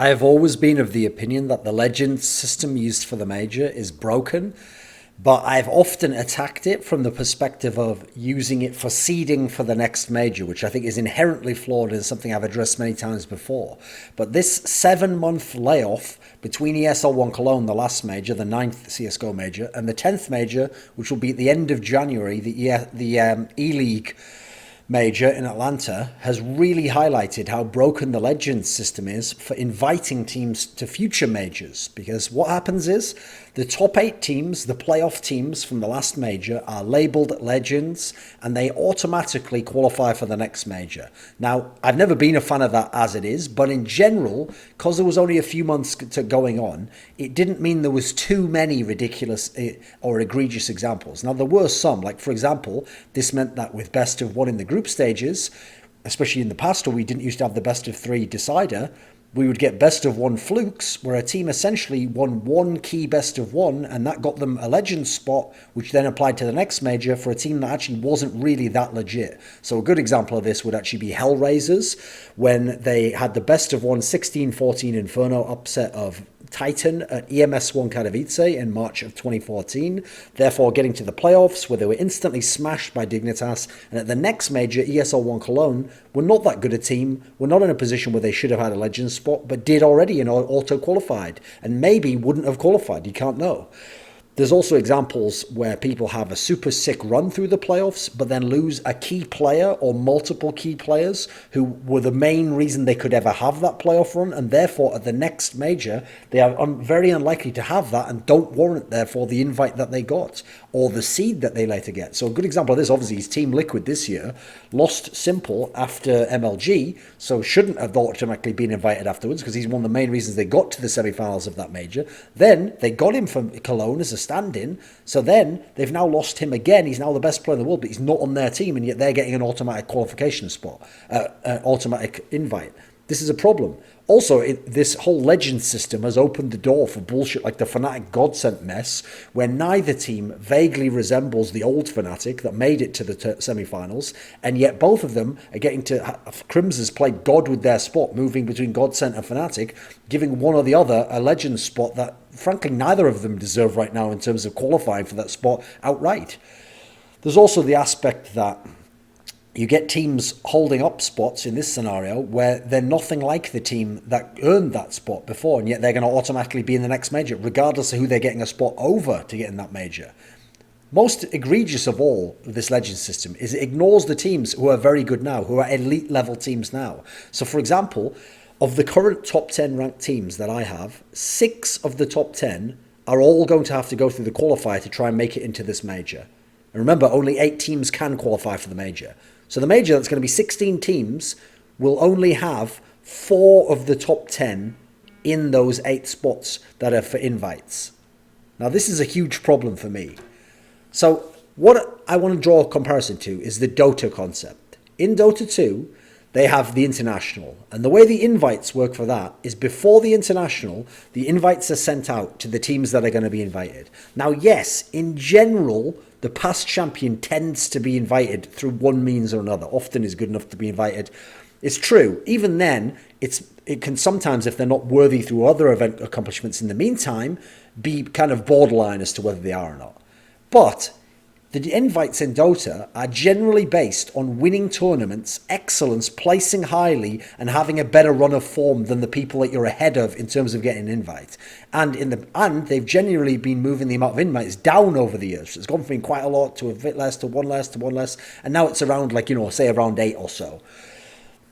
I have always been of the opinion that the Legends system used for the Major is broken, but I've often attacked it from the perspective of using it for seeding for the next Major, which I think is inherently flawed and something I've addressed many times before. But this 7-month layoff between ESL1 Cologne, the last Major, the ninth CSGO Major, and the 10th Major, which will be at the end of January, the E-League Major in Atlanta, has really highlighted how broken the Legends system is for inviting teams to future majors. Because what happens is the top 8 teams, the playoff teams from the last major, are labeled Legends and they automatically qualify for the next major. Now, I've never been a fan of that as it is, but in general, because there was only a few months going on, it didn't mean there was too many ridiculous or egregious examples. Now, there were some, like for example, this meant that with best of one in the group stages, especially in the past where we didn't used to have the best of 3 decider, we would get best of 1 flukes where a team essentially won one key best of 1 and that got them a Legends spot, which then applied to the next major for a team that actually wasn't really that legit. So a good example of this would actually be Hellraisers when they had the best of 1 16-14 Inferno upset of Titan at EMS1 Katowice in March of 2014, therefore getting to the playoffs where they were instantly smashed by Dignitas, and at the next major, ESL1 Cologne, were not that good a team, were not in a position where they should have had a Legends spot, but did already and auto-qualified, and maybe wouldn't have qualified, you can't know. There's also examples where people have a super sick run through the playoffs, but then lose a key player or multiple key players who were the main reason they could ever have that playoff run, and therefore at the next major, they are very unlikely to have that and don't warrant, therefore, the invite that they got or the seed that they later get. So a good example of this, obviously, is Team Liquid this year lost Simple after MLG, so shouldn't have automatically been invited afterwards because he's one of the main reasons they got to the semi-finals of that major. Then they got him from Cologne as a stand-in, so then they've now lost him again. He's now the best player in the world, but he's not on their team, and yet they're getting an automatic qualification spot, an automatic invite. This is a problem. Also, this whole Legends system has opened the door for bullshit like the Fnatic Godsent mess, where neither team vaguely resembles the old Fnatic that made it to the semi-finals, and yet both of them are getting to... Crimson's played God with their spot, moving between Godsent and Fnatic, giving one or the other a Legends spot that, frankly, neither of them deserve right now in terms of qualifying for that spot outright. There's also the aspect that you get teams holding up spots in this scenario where they're nothing like the team that earned that spot before, and yet they're going to automatically be in the next major, regardless of who they're getting a spot over to get in that major. Most egregious of all of this Legends system is it ignores the teams who are very good now, who are elite level teams now. So for example, of the current top 10 ranked teams that I have, 6 of the top 10 are all going to have to go through the qualifier to try and make it into this major. And remember, only 8 teams can qualify for the major. So the major, that's going to be 16 teams, will only have 4 of the top 10 in those 8 spots that are for invites. Now, this is a huge problem for me. So what I want to draw a comparison to is the Dota concept. In Dota 2, they have the international. And the way the invites work for that is before the international, the invites are sent out to the teams that are going to be invited. Now, yes, in general, the past champion tends to be invited through one means or another, often is good enough to be invited. It's true. Even then, it can sometimes, if they're not worthy through other event accomplishments in the meantime, be kind of borderline as to whether they are or not. But the invites in Dota are generally based on winning tournaments, excellence, placing highly, and having a better run of form than the people that you're ahead of in terms of getting an invite. And they've generally been moving the amount of invites down over the years. So it's gone from quite a lot to a bit less to one less to one less, and now it's around say around 8 or so.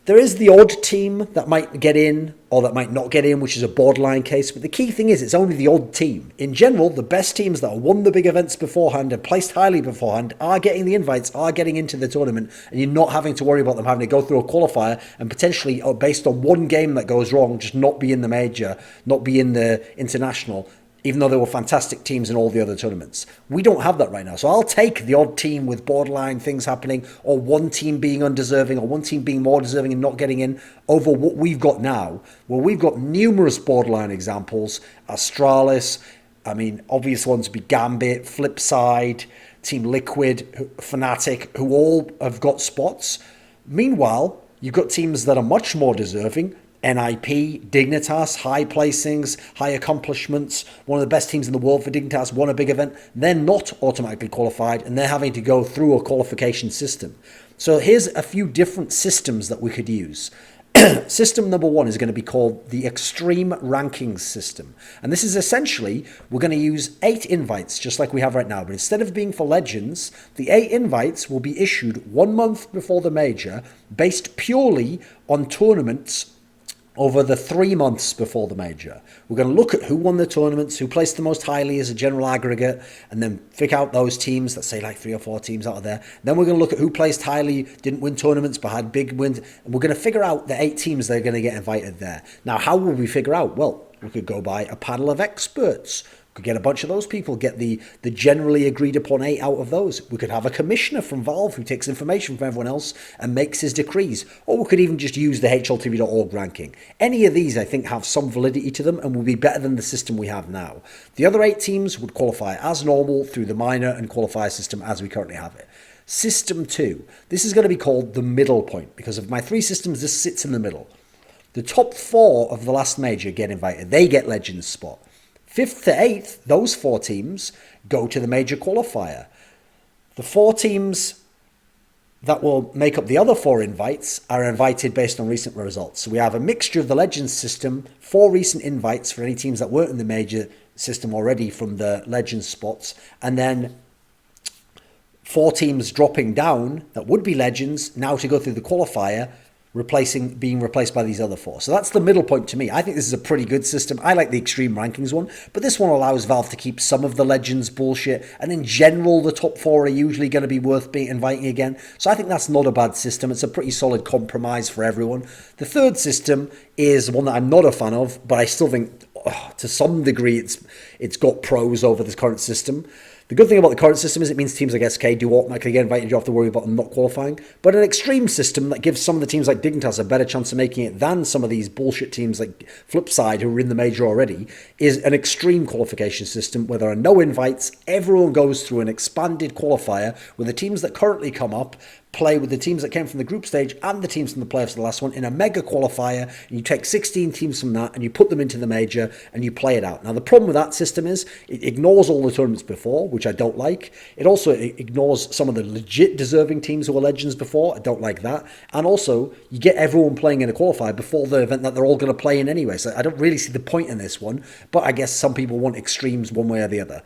There is the odd team that might get in or that might not get in, which is a borderline case. But the key thing is it's only the odd team. In general, the best teams that have won the big events beforehand and placed highly beforehand are getting the invites, are getting into the tournament, and you're not having to worry about them having to go through a qualifier and potentially, based on one game that goes wrong, just not be in the major, not be in the international, even though there were fantastic teams in all the other tournaments. We don't have that right now. So I'll take the odd team with borderline things happening, or one team being undeserving, or one team being more deserving and not getting in, over what we've got now, where we've got numerous borderline examples. Astralis, obvious ones would be Gambit, Flipside, Team Liquid, Fnatic, who all have got spots. Meanwhile, you've got teams that are much more deserving, NIP, Dignitas, high placings, high accomplishments, one of the best teams in the world for Dignitas, won a big event. They're not automatically qualified and they're having to go through a qualification system. So here's a few different systems that we could use. System number one is going to be called the Extreme Rankings System. And this is essentially, we're going to use 8 invites, just like we have right now. But instead of being for Legends, the 8 invites will be issued 1 month before the major, based purely on tournaments over the 3 months before the major. We're going to look at who won the tournaments, who placed the most highly as a general aggregate, and then pick out those teams, let's say like 3 or 4 teams out of there. Then we're going to look at who placed highly, didn't win tournaments, but had big wins. And we're going to figure out the 8 teams that are going to get invited there. Now, how will we figure out? Well, we could go by a panel of experts. Could get a bunch of those people, get the generally agreed upon 8 out of those. We could have a commissioner from Valve who takes information from everyone else and makes his decrees. Or we could even just use the HLTV.org ranking. Any of these, I think, have some validity to them and will be better than the system we have now. The other 8 teams would qualify as normal through the minor and qualifier system as we currently have it. System 2. This is going to be called the middle point because of my 3 systems, this sits in the middle. The top 4 of the last major get invited. They get Legends spot. 5th to 8th, those 4 teams go to the major qualifier. The 4 teams that will make up the other 4 invites are invited based on recent results. So we have a mixture of the Legends system, 4 recent invites for any teams that weren't in the major system already from the Legends spots, and then 4 teams dropping down that would be Legends now to go through the qualifier, being replaced by these other 4. So that's the middle point to me. I think this is a pretty good system. I like the Extreme Rankings one, but this one allows Valve to keep some of the Legends bullshit, and in general, the top 4 are usually going to be worth inviting again. So I think that's not a bad system. It's a pretty solid compromise for everyone. The third system is one that I'm not a fan of, but I still think, to some degree, it's got pros over this current system. The good thing about the current system is it means teams like SK do automatically get invited. You don't have to worry about them not qualifying. But an extreme system that gives some of the teams like Dignitas a better chance of making it than some of these bullshit teams like Flipside who are in the major already is an extreme qualification system where there are no invites. Everyone goes through an expanded qualifier where the teams that currently come up play with the teams that came from the group stage and the teams from the playoffs, the last one, in a mega qualifier, and you take 16 teams from that and you put them into the major and you play it out. Now, the problem with that system is it ignores all the tournaments before, which I don't like. It also ignores some of the legit deserving teams who were Legends before. I don't like that. And also, you get everyone playing in a qualifier before the event that they're all going to play in anyway. So I don't really see the point in this one, but I guess some people want extremes one way or the other.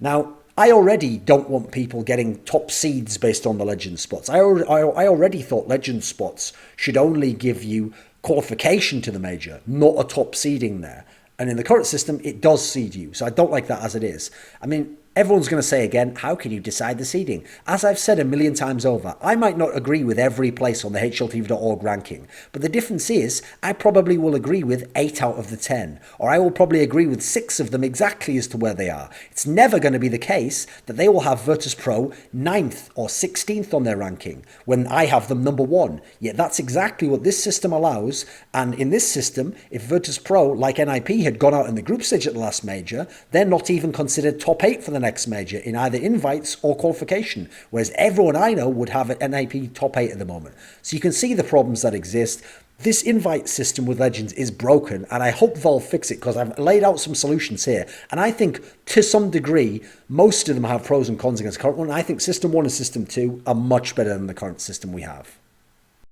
Now, I already don't want people getting top seeds based on the Legend spots. I already thought Legend spots should only give you qualification to the major, not a top seeding there. And in the current system, it does seed you. So I don't like that as it is. I mean, everyone's going to say again, how can you decide the seeding? As I've said a million times over, I might not agree with every place on the HLTV.org ranking, but the difference is I probably will agree with 8 out of the 10, or I will probably agree with 6 of them exactly as to where they are. It's never going to be the case that they will have Virtus.pro 9th or 16th on their ranking when I have them number 1. Yet that's exactly what this system allows, and in this system, if Virtus.pro, like NIP, had gone out in the group stage at the last major, they're not even considered top 8 for the next major in either invites or qualification, whereas everyone I know would have an NIP top 8 at the moment. So you can see the problems that exist. This invite system with Legends is broken, and I hope Valve fix it because I've laid out some solutions here, and I think to some degree most of them have pros and cons against the current one. I think System 1 and System 2 are much better than the current system we have.